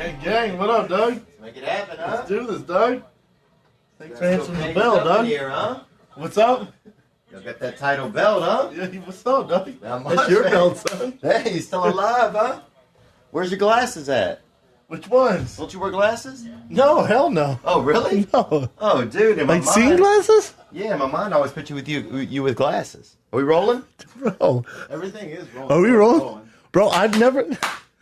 Hey, gang, what up, Doug? Let's make it happen, huh? Let's do this, Doug. Thanks for answering the bell, Doug. Here, huh? What's up? You got that title belt, huh? Yeah, what's up, Doug? Not much, That's your man. belt, son. Hey, you still alive, huh? Where's your glasses at? Which ones? Don't you wear glasses? No, hell no. Oh, really? No. Oh, dude, in my Like mind. seeing glasses? Yeah, in my mind, I always picture you with glasses. Are we rolling? Bro. Everything is rolling. Are we rolling? Bro, I've never...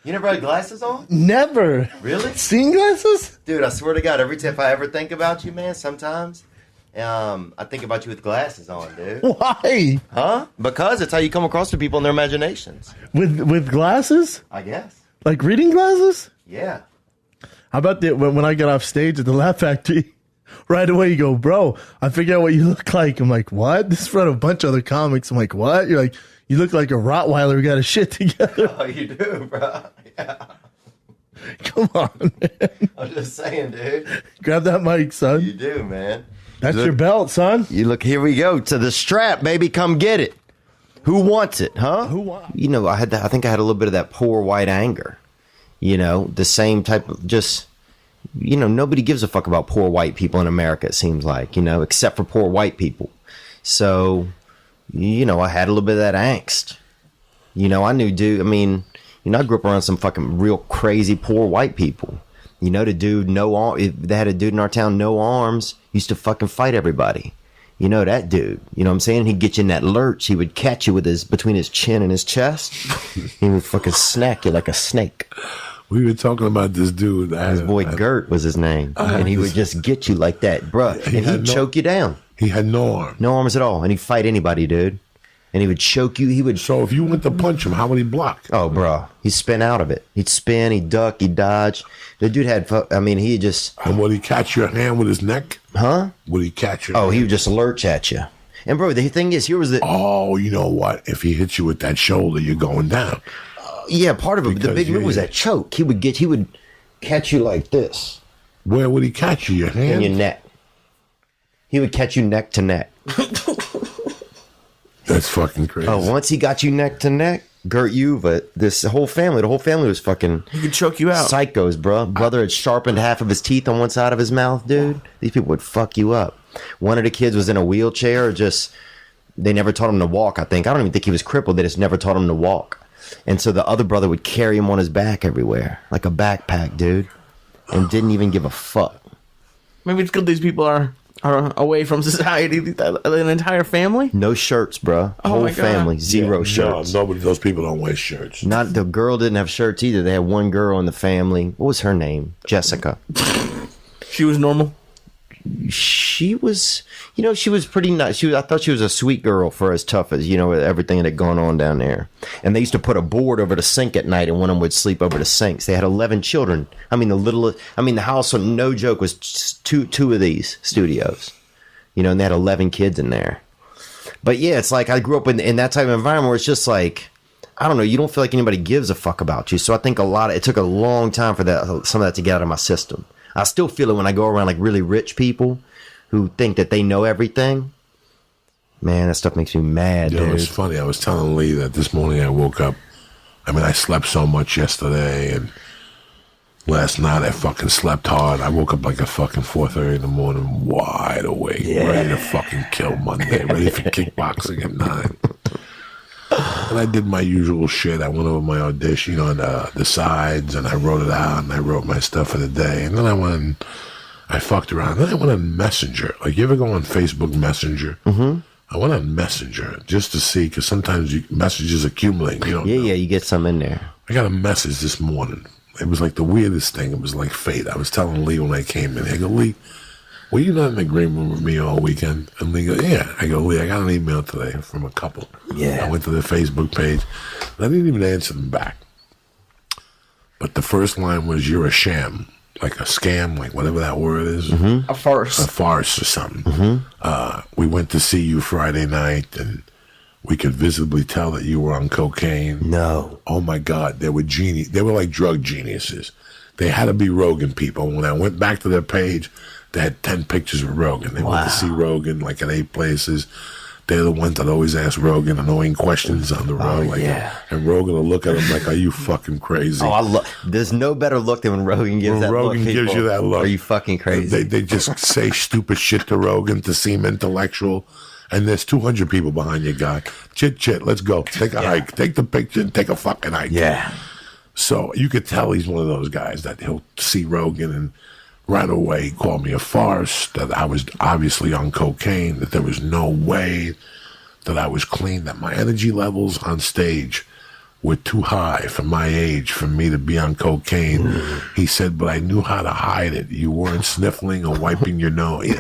You never had glasses on? Never. Really? Seeing glasses? Dude, I swear to God, every time I ever think about you, man, sometimes, I think about you with glasses on, dude. Why? Huh? Because it's how you come across to people in their imaginations. With glasses? I guess. Like reading glasses? Yeah. How about when I get off stage at the Laugh Factory? Right away you go, bro, I figure out what you look like. I'm like, what? This is from a bunch of other comics. I'm like, what? You're like, you look like a Rottweiler who got his shit together. Oh, you do, bro. Yeah. Come on, man. I'm just saying, dude. Grab that mic, son. You do, man. That's your belt, son. You look, here we go. To the strap, baby. Come get it. Who wants it, huh? Who wants? You know, I think I had a little bit of that poor white anger. You know, the same type of just, you know, nobody gives a fuck about poor white people in America, it seems like, you know, except for poor white people. So, you know, I had a little bit of that angst. You know, I knew, dude, I mean, you know, I grew up around some fucking real crazy poor white people. You know, the dude, they had a dude in our town, no arms, used to fucking fight everybody. You know that dude. You know what I'm saying? He'd get you in that lurch. He would catch you with between his chin and his chest. He would fucking snack you like a snake. We were talking about this dude. His boy Gert was his name. And he would just get you like that, bruh. And he'd choke you down. He had no arm. No arms at all. And he'd fight anybody, dude. And he would choke you. He would. So if you went to punch him, how would he block? Oh, bro. He'd spin out of it. He'd spin, he'd duck, he'd dodge. The dude had, I mean, he just. And would he catch your hand with his neck? Huh? Would he catch your Oh, hand? he would just lurch at you. And, bro, the thing is, here was the. Oh, you know what? If he hits you with that shoulder, you're going down. Yeah, part of it. Because, The big move was that choke. He would catch you like this. Where would he catch you? Your hand? In your neck. He would catch you neck to neck. That's fucking crazy. Oh, once he got you neck to neck, Gert Yuva, the whole family was fucking. He could choke you out. Psychos, bro. Brother had sharpened half of his teeth on one side of his mouth, dude. These people would fuck you up. One of the kids was in a wheelchair, they never taught him to walk, I think. I don't even think he was crippled. They just never taught him to walk. And so the other brother would carry him on his back everywhere, like a backpack, dude, and didn't even give a fuck. Maybe it's good these people are away from society. An entire family? No shirts, bro. Oh Whole my God. family, zero shirts. No, nobody. Those people don't wear shirts. Not the girl didn't have shirts either. They had one girl in the family. What was her name? Jessica. She was normal. She was, you know, she was pretty nice. I thought she was a sweet girl for as tough as, you know, everything that had gone on down there. And they used to put a board over the sink at night, and one of them would sleep over the sinks. They had 11 children. I mean, the house, no joke, was two of these studios, you know, and they had 11 kids in there. But yeah, it's like I grew up in that type of environment where it's just like, I don't know, you don't feel like anybody gives a fuck about you. So I think it took a long time for some of that to get out of my system. I still feel it when I go around like really rich people who think that they know everything. Man, that stuff makes me mad, You know, dude. it's funny. I was telling Lee that this morning I woke up. I mean, I slept so much yesterday, and last night I fucking slept hard. I woke up like at fucking 4:30 in the morning, wide awake, ready to fucking kill Monday, ready for kickboxing at 9. And I did my usual shit. I went over my audition, you know, on the sides, and I wrote it out, and I wrote my stuff for the day. And then I went and I fucked around. Then I went on Messenger. Like, you ever go on Facebook Messenger? Mm-hmm. I went on Messenger just to see, because sometimes messages accumulate. You don't know. Yeah, you get some in there. I got a message this morning. It was like the weirdest thing. It was like fate. I was telling Lee when I came in. I go, Lee, were you not in the green room with me all weekend? And Lee goes, yeah. I go, Lee, I got an email today from a couple. Yeah. I went to their Facebook page. And I didn't even answer them back. But the first line was, you're a sham. Like a scam, like whatever that word is. Mm-hmm. A farce. A farce or something. Mm-hmm. We went to see you Friday night, and we could visibly tell that you were on cocaine. No. Oh my God, they were like drug geniuses. They had to be Rogan people. When I went back to their page, they had 10 pictures of Rogan. They went to see Rogan like at 8 places. they're the ones that always ask Rogan annoying questions on the road. And Rogan will look at him like, "Are you fucking crazy?" Oh, there's no better look than when Rogan gives that Rogan look. gives you that look. Are you fucking crazy? They just say stupid shit to Rogan to seem intellectual. And there's 200 people behind you, guy. Chit, let's go. Take a hike. Take the picture and take a fucking hike. Yeah. So you could tell he's one of those guys that he'll see Rogan and right away call me a farce, that I was obviously on cocaine, that there was no way that I was clean, that my energy levels on stage were too high for my age for me to be on cocaine. He said, but I knew how to hide it. You weren't sniffling or wiping your nose.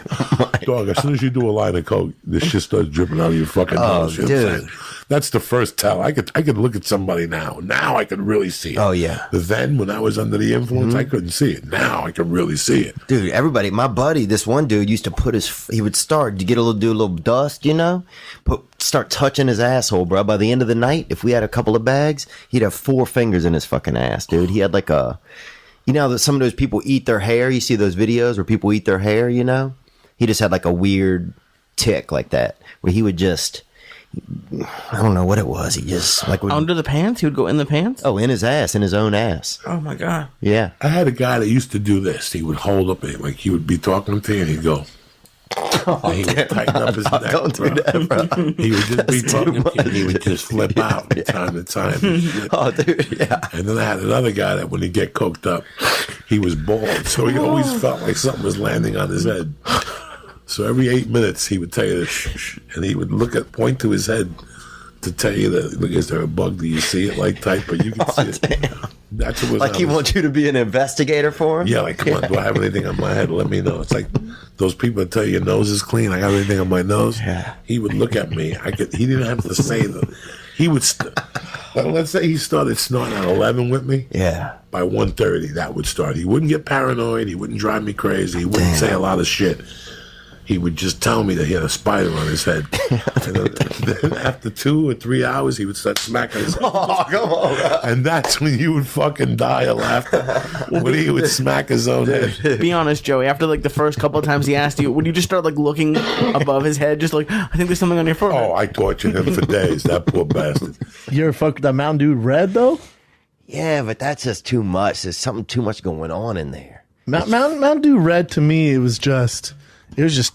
Dog, as soon as you do a line of coke, this shit starts dripping out of your fucking nose. You know what I'm saying? That's the first tell. I could look at somebody now. Now I could really see it. Oh, yeah. Then, when I was under the influence, I couldn't see it. Now I could really see it. Dude, everybody, my buddy, this one dude used to put he would start to do a little dust, you know? Start touching his asshole, bro. By the end of the night, if we had a couple of bags, he'd have 4 fingers in his fucking ass, dude. He had like you know, that some of those people eat their hair. You see those videos where people eat their hair, you know? He just had like a weird tick like that, where he would just, I don't know what it was. He just like under the pants. He would go in the pants. Oh, in his ass, in his own ass. Oh my god. Yeah. I had a guy that used to do this. He would hold up, like he would be talking to you, and he'd go. And he would tighten up his neck. Don't do that, bro. He would just be talking to you, and he would just flip out from time to time. Oh, dude, yeah. And then I had another guy that when he'd get coked up, he was bald, so he always felt like something was landing on his head. So every 8 minutes, he would tell you this, shh, and he would point to his head to tell you that, look, is there a bug? Do you see it? Like type, but you can see it. Damn. That's what was like he wants you to be an investigator for him? Yeah, like, come on, do I have anything on my head? Let me know. It's like those people that tell you your nose is clean. I got anything on my nose? Yeah. He would look at me. He didn't have to say that. He would, let's say he started snorting at 11 with me. Yeah. By 1:30, that would start. He wouldn't get paranoid. He wouldn't drive me crazy. He wouldn't say a lot of shit. He would just tell me that he had a spider on his head. And then after 2 or 3 hours, he would start smacking his head. Oh, come on, bro. And that's when you would fucking die of laughter. When he would smack his own head. Be honest, Joey. After like the first couple of times he asked you, would you just start like looking above his head, just like, I think there's something on your forehead? Oh, I tortured him for days. That poor bastard. You ever fuck with that Mountain Dew Red though? Yeah, but that's just too much. There's something too much going on in there. Mountain Dew Red to me, it was just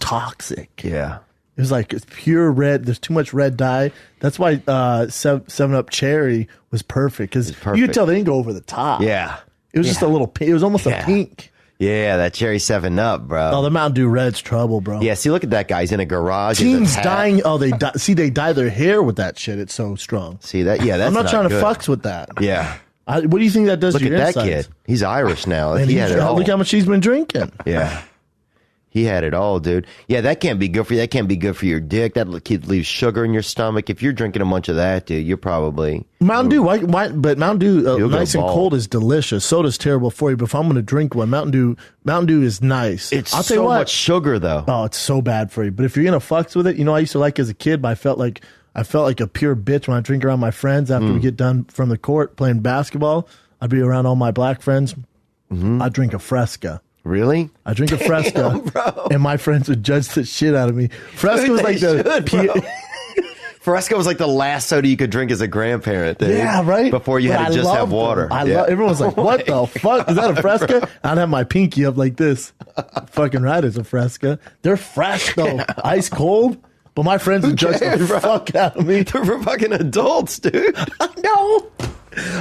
toxic. Yeah. It was like it's pure red. There's too much red dye. That's why 7-Up Cherry was perfect, because you could tell they didn't go over the top. Yeah. It was just a little pink. It was almost a pink. Yeah, that Cherry 7-Up, bro. Oh, the Mountain Dew Red's trouble, bro. Yeah, see, look at that guy. He's in a garage. Teens dying. Oh, they dye their hair with that shit. It's so strong. See that? Yeah, that's I'm not trying good. to fucks with that. Yeah. What do you think that does Look to your at that insides? kid. He's Irish now. And he had it all. look how much he's been drinking. Yeah. He had it all, dude. Yeah, that can't be good for you. That can't be good for your dick. That kid leaves sugar in your stomach. If you're drinking a bunch of that, dude, you're probably... Mountain Dew, but Mountain Dew, nice and bald. cold is delicious. Soda's terrible for you, but if I'm going to drink one, Mountain Dew is nice. It's I'll tell you so what, much sugar, though. Oh, it's so bad for you. But if you're going to fucks with it, you know, I used to like as a kid, but I felt like a pure bitch when I drink around my friends after we get done from the court playing basketball. I'd be around all my black friends. I'd drink a Fresca. Really? I drink a Fresca, and my friends would judge the shit out of me. Fresca was like Fresca was like the last soda you could drink as a grandparent, dude. Yeah, right? Before you had to just have water. Everyone's like, what the fuck? Is that a Fresca? I'd have my pinky up like this. Fucking right, it's a Fresca. They're fresh, though. Ice cold. But my friends would judge the fuck out of me. They're for fucking adults, dude. I know.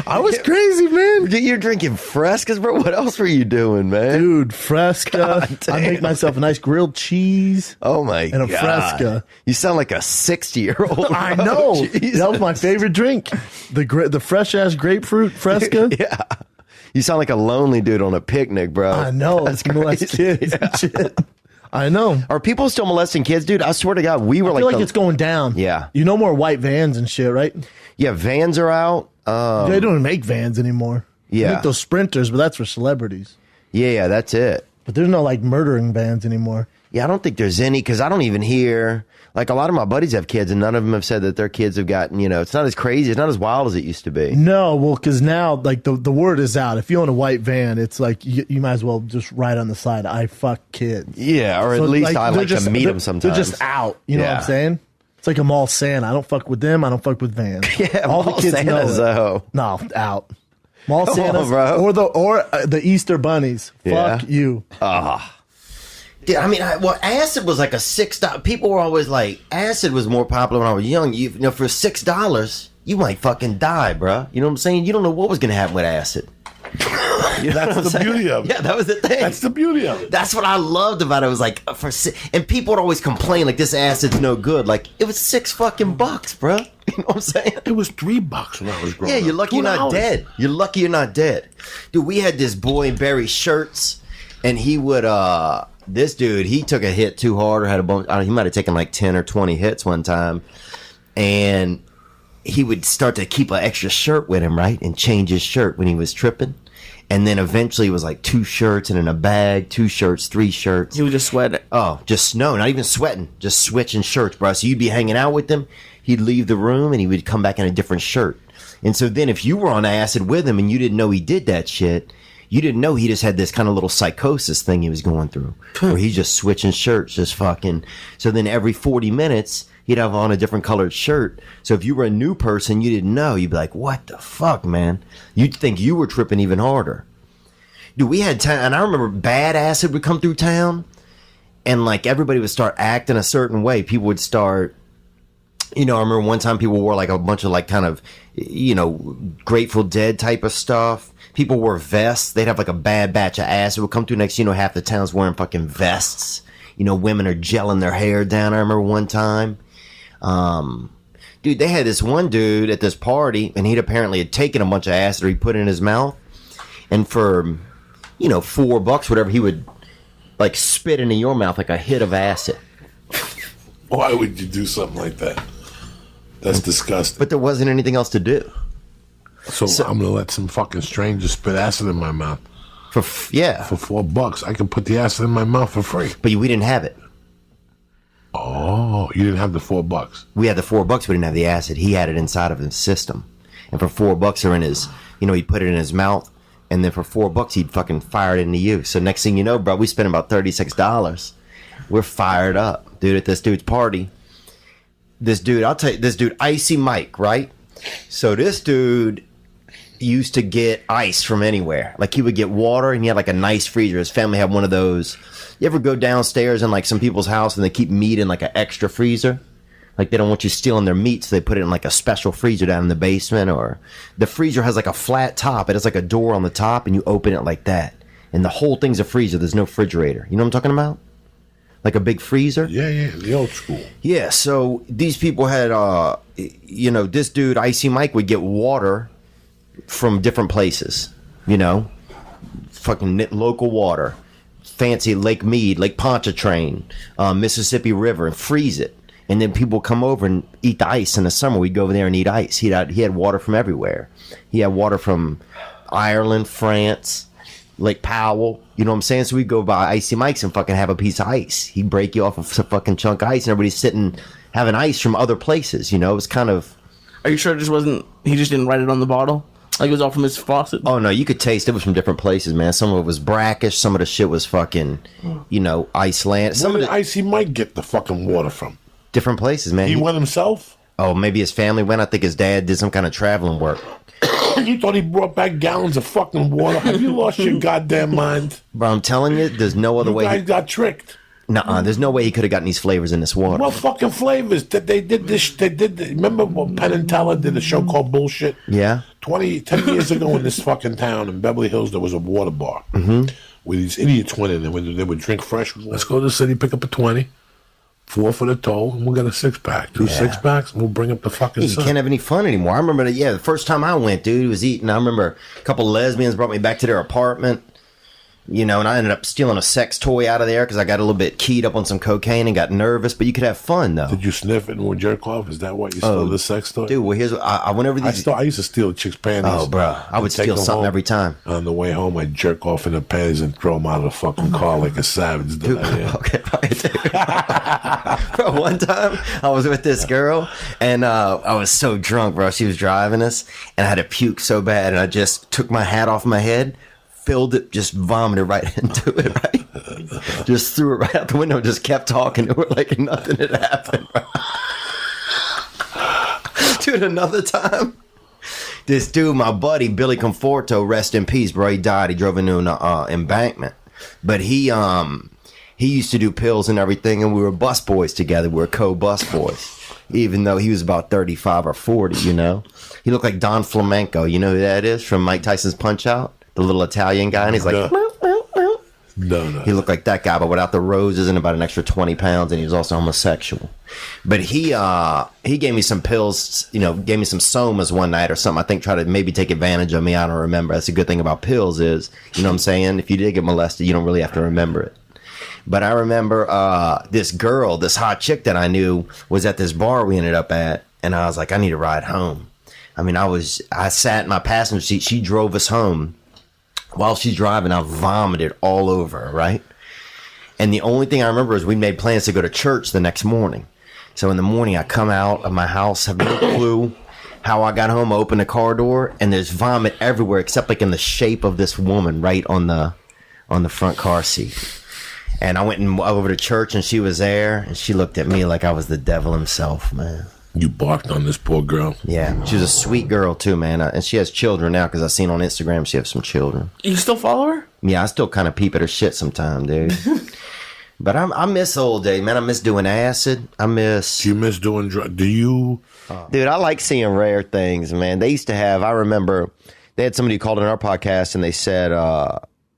I was crazy, man. You're drinking Frescas, bro? What else were you doing, man? Dude, Fresca. I make myself a nice grilled cheese. Oh, my and a God. Fresca. You sound like a 60-year-old. I know. That was my favorite drink. The fresh-ass grapefruit Fresca. Yeah. You sound like a lonely dude on a picnic, bro. I know. That's molest kids and shit. I know. Are people still molesting kids, dude? I swear to God, we were I feel like it's going down. Yeah. You know, more white vans and shit, right? Yeah, vans are out. They don't make vans anymore. Yeah. They make those sprinters, but that's for celebrities. Yeah, that's it. But there's no like murdering vans anymore. Yeah, I don't think there's any, because I don't even hear, like, a lot of my buddies have kids and none of them have said that their kids have gotten, you know, it's not as crazy, it's not as wild as it used to be. No, well, because now, like, the word is out. If you own a white van, it's like, you might as well just write on the side, I fuck kids. Yeah, or So, at least I like just, to meet them sometimes. They're just out. You know what I'm saying? It's like a mall Santa. I don't fuck with them. I don't fuck with Vans. Yeah, all the Mall kids Santa's know a it. hoe. No, out. Mall Come on, Santas bro. or the Easter bunnies. Yeah. Fuck you. Dude, I mean, acid was like a $6. People were always like, acid was more popular when I was young. You know, for $6, you might fucking die, bro. You know what I'm saying? You don't know what was gonna happen with acid. You know That's the beauty of it. Yeah, that was the thing. That's the beauty of it. That's what I loved about it. It was like and people would always complain like this acid's no good. Like it was $6 bro. You know what I'm saying? It was $3 when I was growing Yeah, up. you're lucky you're not $2. dead. You're lucky you're not dead. Dude, we had this boy in Barry shirts, and he would this dude, he took a hit too hard or had a bunch. He might have taken like 10 or 20 hits one time, and he would start to keep an extra shirt with him, right, and change his shirt when he was tripping. And then eventually it was like 2 shirts and in a bag, 2 shirts, 3 shirts. He was just sweating. Oh, just not even sweating, just switching shirts, bro. So you'd be hanging out with him, he'd leave the room, and he would come back in a different shirt. And so then if you were on acid with him and you didn't know he did that shit, you didn't know he just had this kind of little psychosis thing he was going through, where he's just switching shirts, just fucking. So then every 40 minutes, he'd have on a different colored shirt. So if you were a new person, you didn't know. You'd be like, what the fuck, man? You'd think you were tripping even harder. Dude, we had time, and I remember bad acid would come through town, and like everybody would start acting a certain way. People would start, you know, I remember one time people wore like a bunch of like kind of, you know, Grateful Dead type of stuff. People wore vests. They'd have like a bad batch of acid would come through. Next, you know, half the town's wearing fucking vests. You know, women are gelling their hair down. I remember one time. Dude, they had this one dude at this party, and he'd apparently had taken a bunch of acid or he put it in his mouth. And for, you know, $4, whatever, he would like spit into your mouth like a hit of acid. Why would you do something like that? That's disgusting. But there wasn't anything else to do. So I'm gonna let some fucking stranger spit acid in my mouth For $4. I can put the acid in my mouth for free. but we didn't have it. Oh, you didn't have the $4. We had the $4, we didn't have the acid. He had it inside of his system. And for $4 or in his, you know, he'd put it in his mouth, and then for $4 he'd fucking fire it into you. So next thing you know, bro, we spent about $36. We're fired up, dude, at this dude's party. This dude, I'll tell you, this dude, Icy Mike, right? So this dude used to get ice from anywhere. Like he would get water, and he had like a nice freezer. His family had one of those. You ever go downstairs in like some people's house and they keep meat in like an extra freezer? Like they don't want you stealing their meat, so they put it in like a special freezer down in the basement. Or the freezer has like a flat top. It has like a door on the top, and you open it like that. And the whole thing's a freezer. There's no refrigerator. You know what I'm talking about? Like a big freezer? Yeah, the old school. Yeah, so these people had, you know, this dude, Icy Mike, would get water from different places, you know, fucking local water, fancy Lake Mead, Lake Pontchartrain, Mississippi River, and freeze it. And then people come over and eat the ice in the summer. We'd go over there and eat ice. He had water from everywhere. He had water from Ireland, France, Lake Powell. You know what I'm saying? So we'd go by Icy Mike's and fucking have a piece of ice. He'd break you off of some fucking chunk of ice, and everybody's sitting having ice from other places. You know, it was kind of. Are you sure it just wasn't? He just didn't write it on the bottle. Like it was all from his faucet. Oh no, you could taste it was from different places, man. Some of it was brackish. Some of the shit was fucking, you know, Iceland. Some Where of did the Icy Mike get the fucking water from? different places, man. He went himself? Oh, maybe his family went. I think his dad did some kind of traveling work. You thought he brought back gallons of fucking water? Have you lost your goddamn mind? Bro, I'm telling you, there's no other You way. guys got tricked. Nuh-uh, there's no way he could have gotten these flavors in this water. What fucking flavors? They did this. Remember when Penn and Teller did a show called Bullshit? Yeah. 10 years ago in this fucking town in Beverly Hills, there was a water bar with these idiots went in and they would drink fresh water. Let's go to the city, pick up a 20, 4 for the toll, and we'll get a 6-pack. Two 6-packs, and we'll bring up the fucking You sun. can't have any fun anymore. I remember that, the first time I went, dude, was eating. I remember a couple lesbians brought me back to their apartment, you know, and I ended up stealing a sex toy out of there because I got a little bit keyed up on some cocaine and got nervous, but you could have fun, though. Did you sniff it and would jerk off? Is that why you stole the sex toy? Dude, well, here's what I went over these. I used to steal chicks' panties. Oh, bro, I would and take steal them something home. every time. On the way home, I'd jerk off in the panties and throw them out of the fucking car like a savage. Dude, okay, bro, one time I was with this girl and I was so drunk, bro. She was driving us and I had to puke so bad, and I just took my hat off my head, filled it, just vomited right into it, right? Just threw it right out the window, just kept talking to her like nothing had happened, bro. Dude, another time, this dude, my buddy Billy Conforto, rest in peace, bro. He died. He drove into an embankment, but he used to do pills and everything, and we were bus boys together. We were co-bus boys, even though he was about 35 or 40. You know, he looked like Don Flamenco. You know who that is from Mike Tyson's Punch Out, the little Italian guy, and he's like. No. He looked like that guy, but without the roses and about an extra 20 pounds, and he was also homosexual. But he gave me some pills, gave me some somas one night or something. I think tried to maybe take advantage of me. I don't remember. That's a good thing about pills is, you know what I'm saying? If you did get molested, you don't really have to remember it. But I remember this girl, this hot chick that I knew was at this bar we ended up at, and I was like, I need a ride home. I mean, I sat in my passenger seat. She drove us home. While she's driving, I vomited all over her, right? And the only thing I remember is we made plans to go to church the next morning. So in the morning, I come out of my house, have no clue how I got home. I open the car door, and there's vomit everywhere, except like in the shape of this woman right on the front car seat. And I went over to church, and she was there, and she looked at me like I was the devil himself, man. You barked on this poor girl. Yeah, she was a sweet girl too, man. And she has children now because I seen on Instagram she has some children. You still follow her? Yeah, I still kind of peep at her shit sometime, dude. But I miss old day, man. I miss doing acid. Do you miss doing drugs? Do you? Dude, I like seeing rare things, man. They used to have. I remember they had somebody who called in our podcast and they said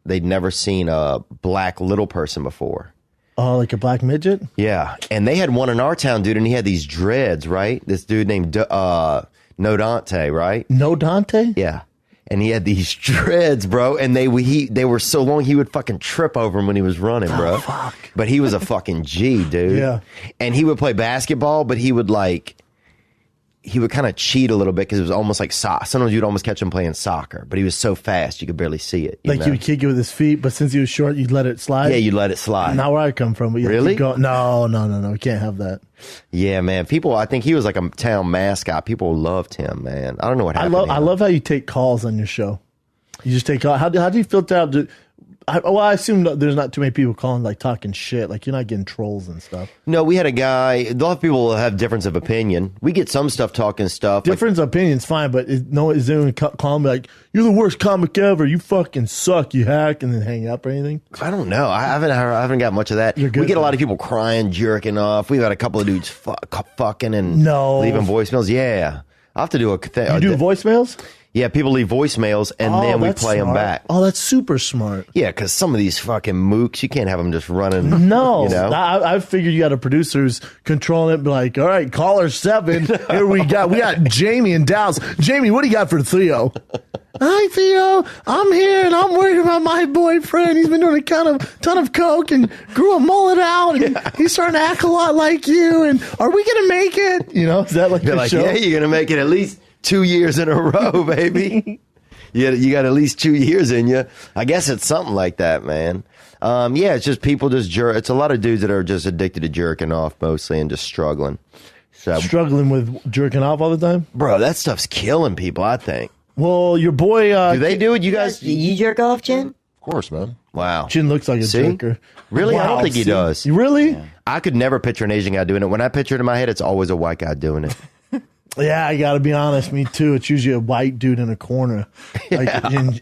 they'd never seen a black little person before. Oh, like a black midget? Yeah. And they had one in our town, dude, and he had these dreads, right? This dude named No Dante, right? No Dante? Yeah. And he had these dreads, bro, and they were so long he would fucking trip over him when he was running, bro. Oh, fuck. But he was a fucking G, dude. Yeah. And he would play basketball, but he would kind of cheat a little bit because it was almost like soccer. Sometimes you'd almost catch him playing soccer, but he was so fast you could barely see it. Like know? he would kick it with his feet, but since he was short, you'd let it slide? Yeah, you'd let it slide. Not where I come from. But yeah, Really? keep going. No. We can't have that. Yeah, man. People, I think he was like a town mascot. People loved him, man. I don't know what happened. I love how you take calls on your show. You just take calls. How do you filter out? I assume that there's not too many people calling, like talking shit. Like you're not getting trolls and stuff. No, we had a guy. A lot of people have difference of opinion. We get some stuff talking stuff. Difference of opinion's fine, but is anyone calling me like, you're the worst comic ever, you fucking suck, you hack, and then hang up or anything? I don't know. I haven't got much of that. You're good, we get a lot man. of people crying, jerking off. We've had a couple of dudes fucking and leaving voicemails. Yeah. I'll have to do a thing. You do voicemails? Yeah, people leave voicemails and then we that's play them smart. back. Oh, that's super smart. Yeah, because some of these fucking mooks, you can't have them just running. No, You know? I figured you got a producer who's controlling it. Be like, all right, caller 7. Here we got Jamie in Dallas. Jamie, what do you got for Theo? Hi, Theo. I'm here and I'm worried about my boyfriend. He's been doing a ton of coke and grew a mullet out, and he's starting to act a lot like you. And are we gonna make it? You know, is that like You're your like, show? yeah, you're going to make it at least 2 years in a row, baby. You got at least 2 years in you. I guess it's something like that, man. Yeah, it's just people just jerk. It's a lot of dudes that are just addicted to jerking off mostly and just struggling. So, Struggling with jerking off all the time. bro, that stuff's killing people, I think. Well, your boy, Do they do it? You guys? You jerk off, Jen? Of course, man. Wow. Chin looks like a See? jerker. Really? I don't think he see? does. You really? I could never picture an Asian guy doing it. When I picture it in my head, it's always a white guy doing it. Yeah, I gotta be honest. Me too. It's usually a white dude in a corner, like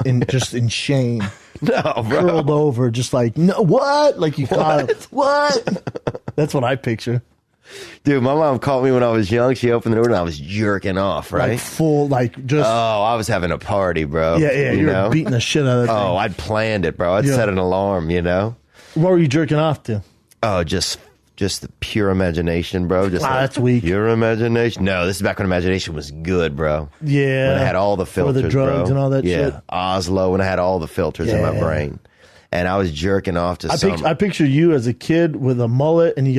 in shame, No, bro. curled over, just like no, what? Like you caught him. What? That's what I picture. Dude, my mom caught me when I was young. She opened the door and I was jerking off, right? Like full, like just. Oh, I was having a party, bro. yeah. You You know? were beating the shit out of that Oh, thing. I'd planned it, bro. I'd Yeah. set an alarm, you know? What were you jerking off to? Oh, just the pure imagination, bro. Just That's weak. Pure imagination. No, this is back when imagination was good, bro. Yeah. When I had all the For filters, the drugs bro. and all that yeah. shit. Oslo, when I had all the filters in my Yeah. brain. And I was jerking off to I picture you as a kid with a mullet, and you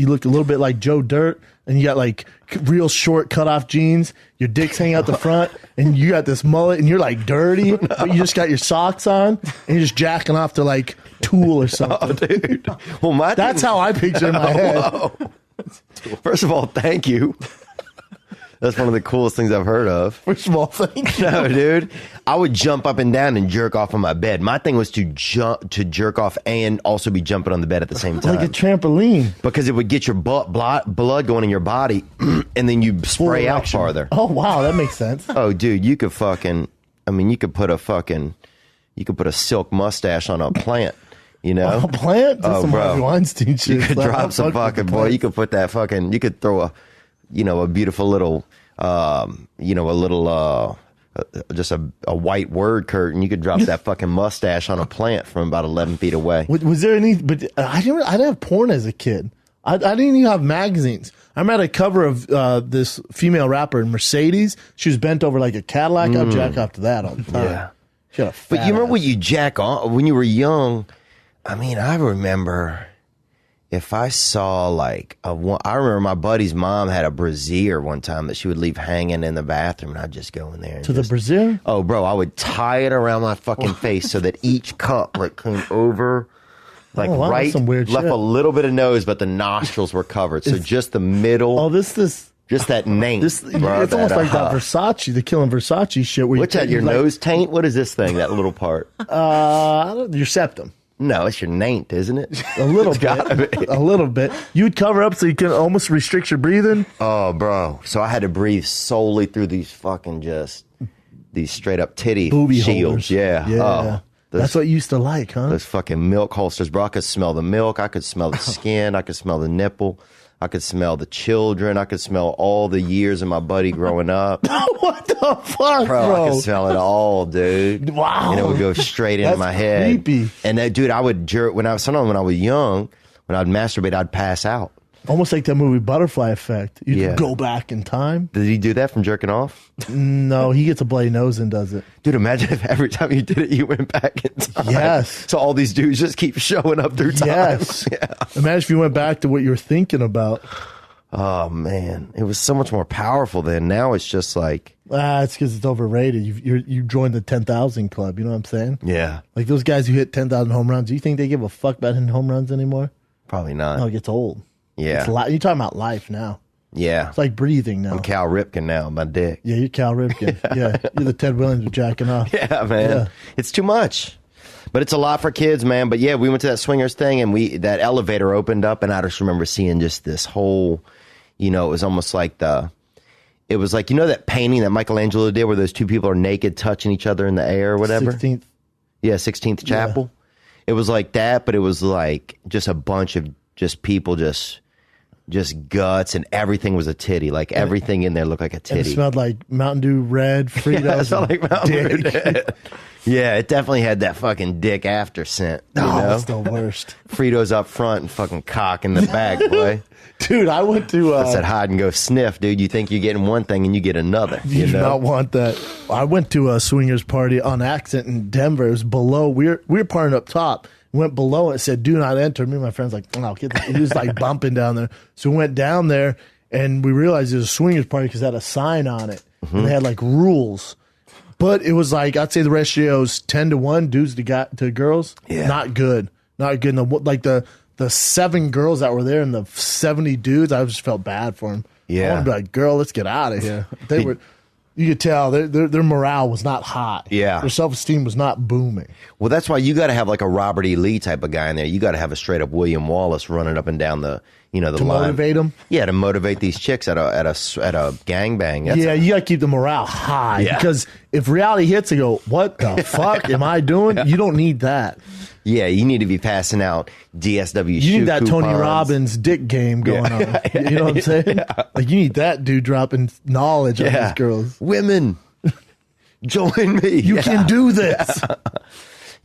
look a little bit like Joe Dirt, and you got like real short cut off jeans. Your dick's hanging out the front, and you got this mullet, and you're like dirty, but you just got your socks on, and you're just jacking off to like Tool or something. Oh, dude. Well, That's how I picture it in my head. Whoa. First of all, thank you. That's one of the coolest things I've heard of. First of all, thank you. No, dude. I would jump up and down and jerk off on my bed. My thing was to jerk off and also be jumping on the bed at the same time. Like a trampoline. Because it would get your blood going in your body, and then you spray out farther. Oh, wow, that makes sense. Oh, dude, you could put a silk mustache on a plant, you know? A plant? That's some Harvey Weinstein shit. You could drop some fucking, boy, you could put that fucking, you could throw a beautiful little, just a white word curtain. You could drop that fucking mustache on a plant from about 11 feet away. Was there any, but I didn't have porn as a kid. I didn't even have magazines. I remember a cover of this female rapper in Mercedes. She was bent over like a Cadillac. I'd jack off to that all the time. Yeah. She had a fat But you remember ass. when you jack off, when you were young, I mean, I remember if I saw I remember my buddy's mom had a brassiere one time that she would leave hanging in the bathroom, and I'd just go in there. And To the brassiere? Oh, bro, I would tie it around my fucking face so that each cup came over, Oh, wow, that's right, some weird left shit. a little bit of nose, but the nostrils were covered. So just the middle, Oh, this. just that nape. bro, It's almost like that Versace, the Killing Versace shit. Where What's that, your nose taint? What is this thing, that little part? Your septum. No, it's your nape, isn't it? A little gotta bit. be. A little bit. You'd cover up so you can almost restrict your breathing. Oh, bro. So I had to breathe solely through these fucking these straight up titty Booby shields. holders. Yeah. Yeah. Oh, That's what you used to like, huh? those fucking milk holsters, bro. I could smell the milk. I could smell the skin. I could smell the nipple. I could smell the children. I could smell all the years of my buddy growing up. What the fuck, Bro, I could smell it all, dude. Wow. And it would go straight into That's my head. creepy. And that, dude, I would jerk sometimes when I was young, when I'd masturbate, I'd pass out. Almost like that movie Butterfly Effect. You Yeah. can go back in time. Did he do that from jerking off? No, he gets a bloody nose and does it. Dude, imagine if every time you did it, you went back in time. Yes. So all these dudes just keep showing up through time. Yes. Yeah. Imagine if you went back to what you were thinking about. Oh, man. It was so much more powerful then. Now it's just like, It's because it's overrated. You joined the 10,000 club. You know what I'm saying? yeah, Like those guys who hit 10,000 home runs. Do you think they give a fuck about hitting home runs anymore? probably not. No, it gets old. Yeah. You're talking about life now. Yeah. It's like breathing now. I'm Cal Ripken now, my dick. Yeah, you're Cal Ripken. Yeah, you're the Ted Williams of jacking off. Yeah, man. Yeah. It's too much. But it's a lot for kids, man. But yeah, we went to that swingers thing and that elevator opened up and I just remember seeing just this whole, it was almost like it was like, that painting that Michelangelo did where those two people are naked touching each other in the air or whatever. 16th. Yeah, 16th Chapel. It was like that, but it was like just a bunch of just people just guts and everything was a titty. Like everything in there looked like a And it titty. smelled like Mountain Dew Red, Fritos. Yeah, it smelled like Mountain Dew. dick. Yeah, it definitely had that fucking dick after scent. You Oh, know? it's the worst. Fritos up front and fucking cock in the back, boy. Dude, I went to... That's that hide and go sniff, dude. You think you're getting one thing and you get another. You do not want that. I went to a swingers party on accident in Denver. It was below. We were partying up top. Went below and it said, "Do not enter." Me and my friends like, "Oh, get this." He was like bumping down there. So we went down there and we realized it was a swingers party because it had a sign on it. And they had like rules. But it was like, I'd say the ratio's 10-1 dudes to girls. Yeah. Not good. Not good. And the 7 girls that were there and the 70 dudes, I just felt bad for them. Yeah. I want to be like, girl, let's get out of here. They were... You could tell their morale was not high. Yeah. Their self-esteem was not booming. Well, that's why you got to have like a Robert E. Lee type of guy in there. You got to have a straight up William Wallace running up and down the the To line. motivate them? Yeah, to motivate these chicks at a gangbang. That's Yeah, you got to keep the morale high. Yeah. Because if reality hits, they go, what the fuck am I doing? You don't need that. Yeah, you need to be passing out DSW. You need that Tony Robbins dick game going on. You know what I'm saying? Like you need that dude dropping knowledge on these girls. Women, join me. You can do this.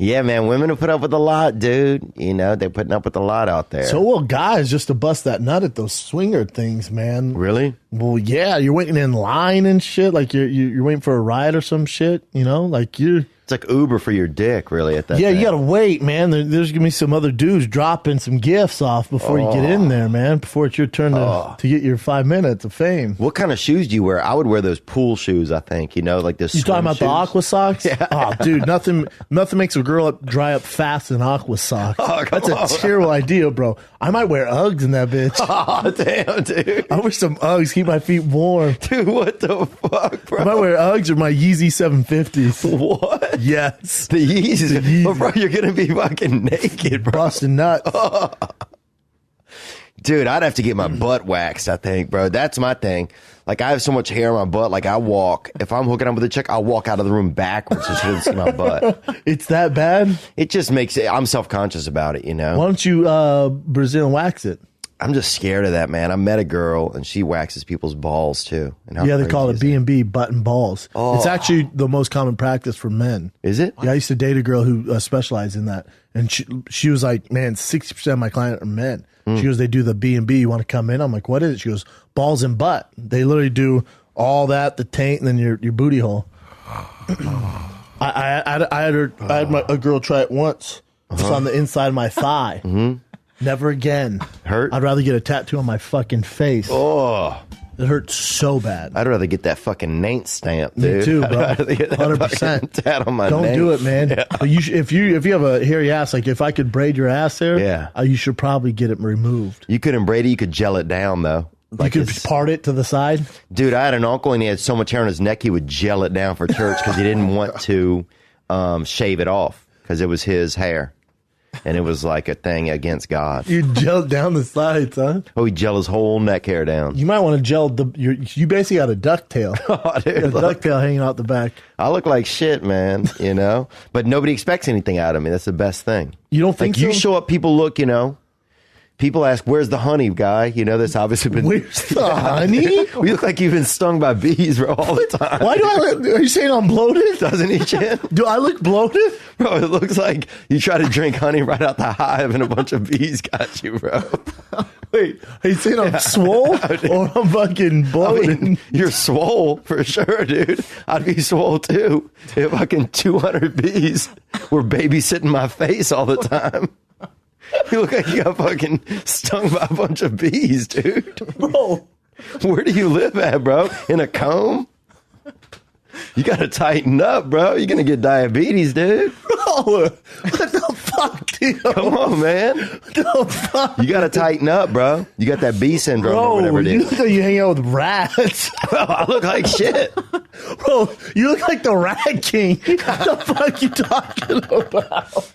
Yeah, man, women have put up with a lot, dude. They're putting up with a lot out there. So will guys just to bust that nut at those swinger things, man. Really? Well, yeah, you're waiting in line and shit. Like you're waiting for a ride or some shit. Like you're. It's like Uber for your dick, really, at that Yeah, thing. you gotta wait, man. There's gonna be some other dudes dropping some gifts off before you get in there, man. Before it's your turn to get your 5 minutes of fame. What kind of shoes do you wear? I would wear those pool shoes, I think, like this. You talking about the aqua socks? Yeah. Oh, dude, nothing makes a girl dry up fast than aqua socks. Oh, That's a terrible idea, bro. I might wear Uggs in that bitch. Oh, damn, dude. I wish some Uggs keep my feet warm. Dude, what the fuck, bro? I might wear Uggs or my Yeezy 750s. What? Yes. The Yeezys. Yeezys. Oh, bro, you're gonna be fucking naked, bro. Busting nuts. Dude, I'd have to get my butt waxed, I think, bro. That's my thing. Like, I have so much hair on my butt. Like, I walk. If I'm hooking up with a chick, I'll walk out of the room backwards so she doesn't see my butt. It's that bad? It just makes it, I'm self-conscious about it, you know? Why don't you Brazilian wax it? I'm just scared of that, man. I met a girl, and she waxes people's balls, too. And how Yeah, they crazy call it is B&B, butt and balls. Oh. It's actually the most common practice for men. Is it? Yeah, I used to date a girl who specialized in that. And she was like, man, 60% of my clients are men. She goes, they do the B&B. You want to come in? I'm like, what is it? She goes, balls and butt. They literally do all that, the taint, and then your booty hole. I had a girl try it once. It's on the inside of my thigh. Never again. Hurt? I'd rather get a tattoo on my fucking face. Oh, It hurts so bad. I'd rather get that fucking name stamp, dude. Me too, bro. I'd rather get that 100%. fucking tat on my Don't name. do it, man. Yeah. But if you have a hairy ass, like if I could braid your ass hair, Yeah. you should probably get it removed. You couldn't braid it. You could gel it down, though. Like you could this- part it to the side. Dude, I had an uncle and he had so much hair on his neck he would gel it down for church because he didn't want to shave it off because it was his hair. And it was like a thing against God. You gel down the sides, huh? Oh, he gel his whole neck hair down. You might want to gel you basically got a ducktail. Oh, dude, A look, ducktail hanging out the back. I look like shit, man, you know? But nobody expects anything out of me. That's the best thing. You don't think Like, you so? show up, people look, you know. People ask, where's the honey, guy? You know, that's obviously been... Where's the honey? We look like you've been stung by bees, bro, all the time. Why do are you saying I'm bloated? Doesn't he, Chin? Do I look bloated? Bro, it looks like you try to drink honey right out the hive and a bunch of bees got you, bro. Wait, are you saying I'm swole or I'm fucking I bloated? mean, you're swole for sure, dude. I'd be swole too if fucking 200 bees were babysitting my face all the time. You look like you got fucking stung by a bunch of bees, dude. Bro, Where do you live at, bro? In a comb? You gotta tighten up, bro. You're gonna get diabetes, dude. what the fuck, dude? Come on, man. What the fuck? You gotta tighten up, bro. You got that bee syndrome or Bro, whatever it you is. look like you hang out with rats. Bro, I look like shit. Bro, you look like the Rat King. What the fuck you talking about?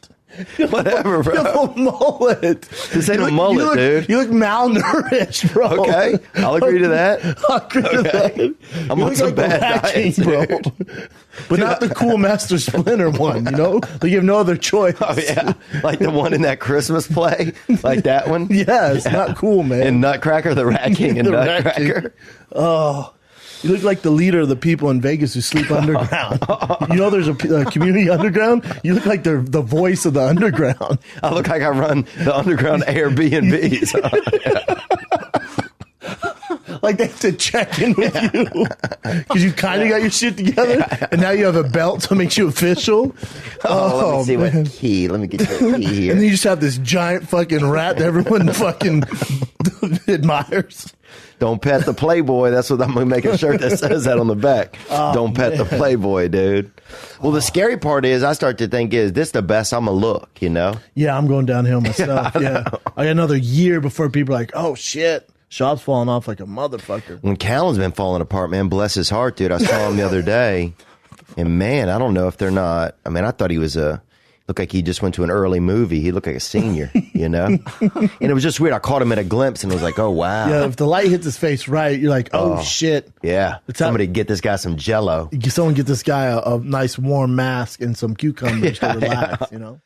Whatever, You have bro. a mullet. This ain't a mullet, dude. You look malnourished, bro. Okay, I'll agree to that. I'll agree to that. I'm You on look some like the bad Rat King, diets, bro. dude. But not the cool Master Splinter one, you know? Like you have no other choice. Oh, yeah. Like the one in that Christmas play? Like that one? Yeah, it's not cool, man. And Nutcracker, the Rat King and The Rat Nutcracker? King. Oh, you look like the leader of the people in Vegas who sleep underground. You know there's a community underground? You look like the voice of the underground. I look like I run the underground Airbnbs. Like they have to check in with you. Because you kind of got your shit together. And now you have a belt to make you official. Let me see man. what key. Let me get your key here. And then you just have this giant fucking rat that everyone fucking admires. Don't pet the Playboy. That's what I'm going to make a shirt that says that on the back. Don't pet the Playboy, dude. Well, the scary part is I start to think is this the best I'm going to look, you know? Yeah, I'm going downhill myself. Yeah. I got another year before people are like, oh shit. Shop's falling off like a motherfucker. When Callan's been falling apart, man, bless his heart, dude. I saw him the other day. And man, I don't know if they're not. I mean, I thought he was looked like he just went to an early movie. He looked like a senior, you know? And it was just weird. I caught him at a glimpse and was like, oh, wow. Yeah, if the light hits his face right, you're like, oh shit. Yeah. It's Somebody get this guy some Jello. Someone get this guy a nice warm mask and some cucumbers to relax, you know?